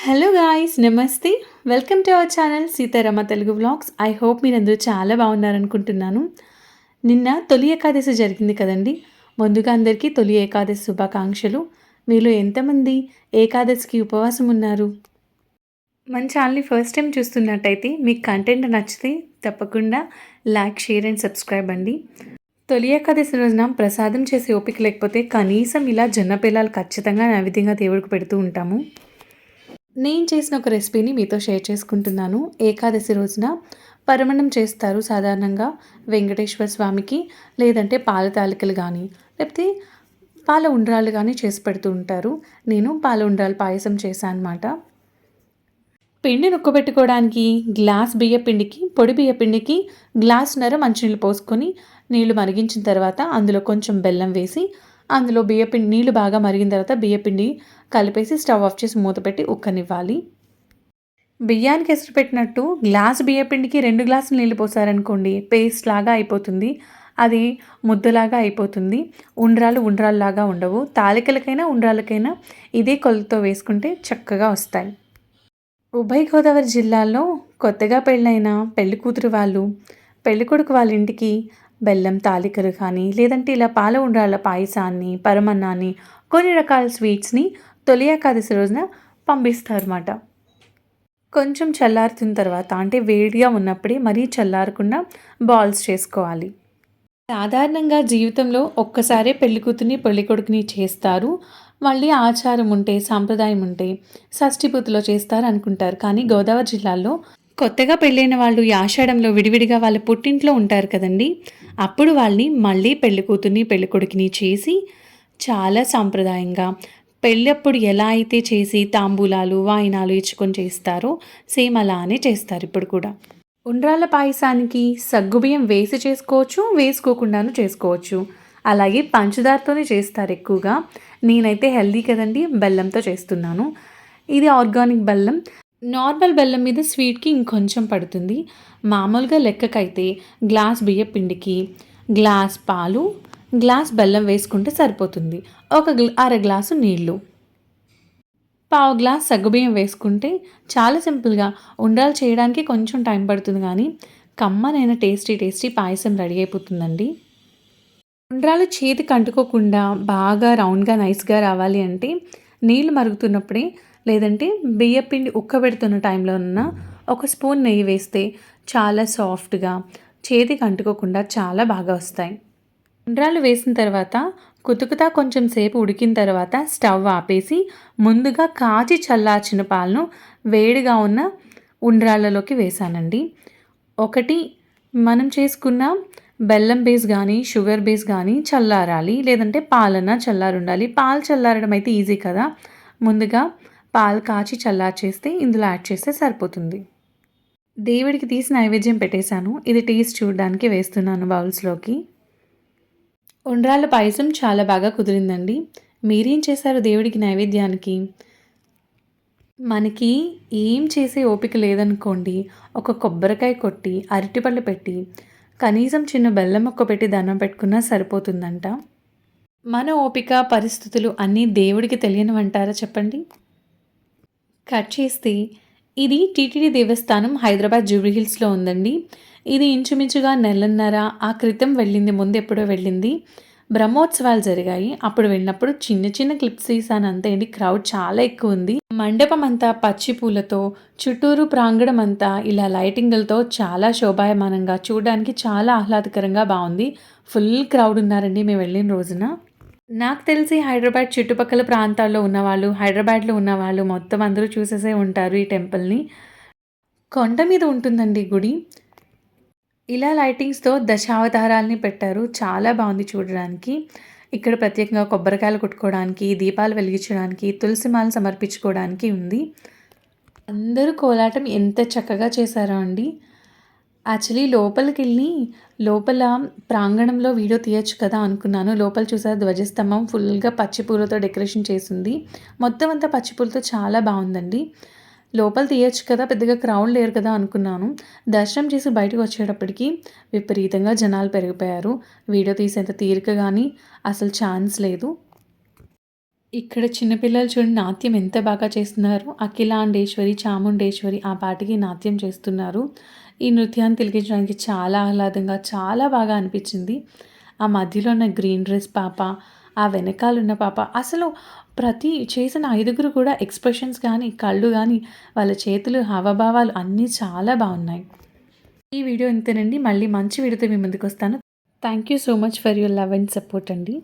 Hello guys నమస్తే. Welcome to our channel Sitarama Telugu vlogs. I hope మీరందరూ చాలా బాగున్నారనుకుంటున్నాను. నిన్న తొలి ఏకాదశి జరిగింది కదండి. ముందుగా అందరికీ తొలి ఏకాదశి శుభాకాంక్షలు. మీలో ఎంతమంది ఏకాదశికి ఉపవాసం ఉన్నారు? మన ఛానల్ని ఫస్ట్ టైం చూస్తున్నట్టయితే మీకు కంటెంట్ నచ్చితే తప్పకుండా లైక్, షేర్ అండ్ సబ్స్క్రైబ్ అండి. తొలి ఏకాదశి రోజున ప్రసాదం చేసే ఓపిక లేకపోతే కనీసం ఇలా జొన్న పిల్లలు ఖచ్చితంగా నైవేద్యంగా దేవుడికి పెడుతూ ఉంటాము. నేను చేసిన ఒక రెసిపీని మీతో షేర్ చేసుకుంటున్నాను. ఏకాదశి రోజున పరమన్నం చేస్తారు సాధారణంగా వెంకటేశ్వర స్వామికి, లేదంటే పాల తాలికలు కానీ, లేకపోతే పాల ఉండ్రాళ్ళు కానీ చేసి పెడుతూ ఉంటారు. నేను పాల ఉండ్రాలు పాయసం చేశాను అన్నమాట. పిండి నొక్కబెట్టుకోవడానికి గ్లాస్ బియ్య పిండికి, పొడి బియ్య పిండికి గ్లాసున్నర మంచినీళ్ళు పోసుకొని నీళ్లు మరిగించిన తర్వాత అందులో కొంచెం బెల్లం వేసి, అందులో బియ్యపిండి నీళ్లు బాగా మరిగిన తర్వాత బియ్యపిండి కలిపేసి స్టవ్ ఆఫ్ చేసి మూత పెట్టి ఉక్కనివ్వాలి. బియ్యానికి ఎసురు పెట్టినట్టు గ్లాస్ బియ్యపిండికి 2 గ్లాసులు నీళ్ళు పోసారనుకోండి, పేస్ట్ లాగా అయిపోతుంది. అది ముద్దలాగా అయిపోతుంది. ఉండ్రాళ్ళలాగా ఉండవు. తాలికలకైనా ఉండ్రాళ్ళకైనా ఇదే కొలతతో వేసుకుంటే చక్కగా వస్తాయి. ఉభయ గోదావరి జిల్లాల్లో కొత్తగా పెళ్ళైన పెళ్లి కూతురు వాళ్ళు పెళ్ళికొడుకు వాళ్ళ ఇంటికి బెల్లం తాలికలు కానీ, లేదంటే ఇలా పాల ఉండ్రాళ్ళ పాయసాన్ని, పరమన్నాన్ని, కొన్ని రకాల స్వీట్స్ని తొలి ఏకాదశి రోజున పంపిస్తారన్నమాట. కొంచెం చల్లారుతున్న తర్వాత, అంటే వేడిగా ఉన్నప్పుడే మరీ చల్లారకుండా బాల్స్ చేసుకోవాలి. సాధారణంగా జీవితంలో ఒక్కసారే పెళ్ళికూతుర్ని పెళ్ళికొడుకుని చేస్తారు. మళ్ళీ ఆచారం ఉంటే, సాంప్రదాయం ఉంటే షష్ఠిపూర్తిలో చేస్తారు అనుకుంటారు. కానీ గోదావరి జిల్లాలో కొత్తగా పెళ్ళైన వాళ్ళు ఆషాఢంలో విడివిడిగా వాళ్ళ పుట్టింట్లో ఉంటారు కదండి. అప్పుడు వాళ్ళని మళ్ళీ పెళ్ళికూతుర్ని పెళ్ళికొడుకుని చేసి చాలా సాంప్రదాయంగా పెళ్ళప్పుడు ఎలా అయితే చేసి తాంబూలాలు, వాయినాలు ఇచ్చుకొని చేస్తారో సేమ్ అలానే చేస్తారు ఇప్పుడు కూడా. ఉండ్రాళ్ళ పాయసానికి సగ్గుబియ్యం వేసి చేసుకోవచ్చు, వేసుకోకుండాను చేసుకోవచ్చు. అలాగే పంచదారతోనే చేస్తారు ఎక్కువగా. నేనైతే హెల్దీ కదండి, బెల్లంతో చేస్తున్నాను. ఇది ఆర్గానిక్ బెల్లం. నార్మల్ బెల్లం మీద స్వీట్కి ఇంకొంచెం పడుతుంది. మామూలుగా లెక్కకైతే గ్లాస్ బియ్య పిండికి గ్లాస్ పాలు, గ్లాస్ బెల్లం వేసుకుంటే సరిపోతుంది. అర గ్లాసు నీళ్ళు, పావు గ్లాస్ సగ్గుబియ్యం వేసుకుంటే చాలా సింపుల్గా ఉండ్రాలు చేయడానికి కొంచెం టైం పడుతుంది, కానీ కమ్మనైన టేస్టీ పాయసం రెడీ అయిపోతుందండి. ఉండ్రాలు చేతికి అంటుకోకుండా బాగా రౌండ్గా నైస్గా రావాలి అంటే నీళ్ళు మరుగుతున్నప్పుడే, లేదంటే బియ్యపిండి ఉక్కబెడుతున్న టైంలోనన్నా ఒక స్పూన్ నెయ్యి వేస్తే చాలా సాఫ్ట్గా చేతికి అంటుకోకుండా చాలా బాగా వస్తాయి. ఉండ్రాలు వేసిన తర్వాత కుతుకుతా కొంచెం సేపు ఉడికిన తర్వాత స్టవ్ ఆపేసి ముందుగా కాచి చల్లార్చిన పాలను వేడిగా ఉన్న ఉండ్రాళ్ళలోకి వేసానండి. ఒకటి మనం చేసుకున్న బెల్లం బేస్ కానీ, షుగర్ బేస్ కానీ చల్లారాలి, లేదంటే పాలన్నా చల్లారుండాలి. పాలు చల్లారడం అయితే ఈజీ కదా. ముందుగా పాలు కాచి చల్లార్చేస్తే ఇందులో యాడ్ చేస్తే సరిపోతుంది. దేవుడికి తీసి నైవేద్యం పెట్టేశాను. ఇది టేస్ట్ చూడడానికి వేస్తున్నాను బౌల్స్లోకి. ఉండ్రాళ్ళ పాయసం చాలా బాగా కుదిరిందండి. మీరేం చేశారు దేవుడికి నైవేద్యానికి? మనకి ఏం చేసే ఓపిక లేదనుకోండి, ఒక కొబ్బరికాయ కొట్టి, అరటిపళ్ళు పెట్టి, కనీసం చిన్న బెల్లం ముక్క పెట్టి దండం పెట్టుకున్నా సరిపోతుందంట. మన ఓపిక, పరిస్థితులు అన్నీ దేవుడికి తెలియనివంటారా చెప్పండి? కట్ చేస్తే ఇది టీటీడీ దేవస్థానం హైదరాబాద్ జూబ్లీ హిల్స్లో ఉందండి. ఇది ఇంచుమించుగా నెలన్నర ఆ క్రితం వెళ్ళింది, ముందు ఎప్పుడో వెళ్ళింది. బ్రహ్మోత్సవాలు జరిగాయి, అప్పుడు వెళ్ళినప్పుడు చిన్న క్లిప్స్ తీసాను అంతే అండి. క్రౌడ్ చాలా ఎక్కువ ఉంది. మండపం అంతా పచ్చి పూలతో, చుట్టూరు ప్రాంగణం అంతా ఇలా లైటింగులతో చాలా శోభాయమానంగా, చూడడానికి చాలా ఆహ్లాదకరంగా బాగుంది. ఫుల్ క్రౌడ్ ఉన్నారండి మేము వెళ్ళిన రోజున. నాకు తెలిసి హైదరాబాద్ చుట్టుపక్కల ప్రాంతాల్లో ఉన్నవాళ్ళు, హైదరాబాద్లో ఉన్నవాళ్ళు మొత్తం అందరూ చూసేసే ఉంటారు ఈ టెంపుల్ని. కొండ మీద ఉంటుందండి గుడి. ఇలా లైటింగ్స్తో దశావతారాల్ని పెట్టారు. చాలా బాగుంది చూడడానికి. ఇక్కడ ప్రత్యేకంగా కొబ్బరికాయలు కొట్టుకోవడానికి, దీపాలు వెలిగించడానికి, తులసిమాల సమర్పించుకోవడానికి ఉంది. అందరూ కోలాటం ఎంత చక్కగా చేశారో అండి. యాక్చువల్లీ లోపలికెళ్ళి లోపల ప్రాంగణంలో వీడియో తీయొచ్చు కదా అనుకున్నాను. లోపల చూసారు ధ్వజస్తంభం ఫుల్గా పచ్చిపూలతో డెకరేషన్ చేసింది. మొత్తం అంతా పచ్చిపూలతో చాలా బాగుందండి. లోపల తీయొచ్చు కదా, పెద్దగా క్రౌడ్ లేరు కదా అనుకున్నాను. దర్శనం చేసి బయటకు వచ్చేటప్పటికి విపరీతంగా జనాలు పెరిగిపోయారు. వీడియో తీసేంత తీరిక కానీ అసలు ఛాన్స్ లేదు. ఇక్కడ చిన్నపిల్లలు చూడండి నాట్యం ఎంత బాగా చేస్తున్నారు. అఖిలాండేశ్వరి, చాముండేశ్వరి ఆ పాటకి నాట్యం చేస్తున్నారు. ఈ నృత్యాన్ని తిలకించడానికి చాలా ఆహ్లాదంగా, చాలా బాగా అనిపించింది. ఆ మధ్యలో ఉన్న గ్రీన్ డ్రెస్ పాప, ఆ వెనకాలున్న పాప అసలు ప్రతి చేసిన ఐదుగురు కూడా ఎక్స్‌ప్రెషన్స్ గానీ, కళ్ళు గానీ, వాళ్ళ చేతులు హావభావాలు అన్నీ చాలా బావున్నాయి. ఈ వీడియో ఇంతేనండి. మళ్ళీ మంచి వీడియోతో మీ ముందుకొస్తాను. Thank you so much for your love and support అండి.